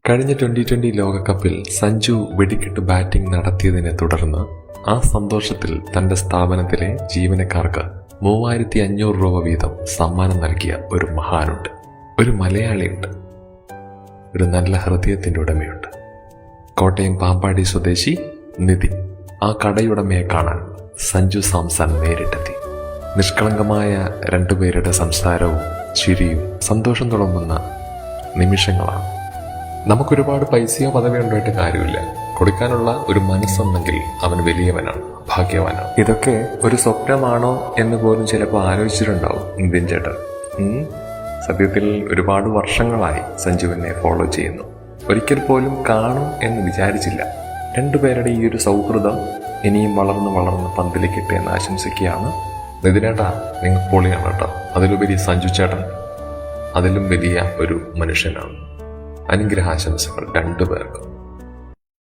കഴിഞ്ഞ 2020 ലോകകപ്പിൽ സഞ്ജു വെടിക്കെട്ട് ബാറ്റിംഗ് നടത്തിയതിനെ തുടർന്ന് ആ സന്തോഷത്തിൽ തന്റെ സ്ഥാപനത്തിലെ ജീവനക്കാർക്ക് 3500 രൂപ വീതം സമ്മാനം നൽകിയ ഒരു മഹാനുണ്ട്, ഒരു മലയാളിയുണ്ട്, ഒരു നല്ല ഹൃദയത്തിന്റെ ഉടമയുണ്ട്. കോട്ടയം പാമ്പാടി സ്വദേശി നിതിൻ ആ കടയുടമയെ കാണാൻ സഞ്ജു സാംസൺ നേരിട്ടെത്തി. നിഷ്കളങ്കമായ രണ്ടുപേരുടെ സംസാരവും ചിരിയും സന്തോഷം തുടങ്ങുന്ന നിമിഷങ്ങളാണ്. നമുക്കൊരുപാട് പൈസയോ പദവിയോ ഉണ്ടായിട്ട് കാര്യമില്ല. കൊടുക്കാനുള്ള ഒരു മനസ്സുണ്ടെങ്കിൽ അവൻ വലിയവനാണ്, ഭാഗ്യവാനാണ്. ഇതൊക്കെ ഒരു സ്വപ്നമാണോ എന്ന് പോലും ചിലപ്പോൾ ആലോചിച്ചിട്ടുണ്ടാവും നിതിൻ ചേട്ടൻ. സത്യത്തിൽ ഒരുപാട് വർഷങ്ങളായി സഞ്ജുവിനെ ഫോളോ ചെയ്യുന്നു. ഒരിക്കൽ പോലും കാണും എന്ന് വിചാരിച്ചില്ല. രണ്ടുപേരുടെ ഈ ഒരു സൗഹൃദം ഇനിയും വളർന്ന് പന്തിലേക്കിട്ടെ എന്ന് ആശംസിക്കുകയാണ്. നിതിനേട്ടാ, നിങ്ങൾ പൊളിയാണ് കേട്ടോ. അതിലുപരി സഞ്ജു ചേട്ടൻ അതിലും വലിയ ഒരു മനുഷ്യനാണ്. അനുഗ്രഹാശംസകൾ രണ്ടുപേർക്കും.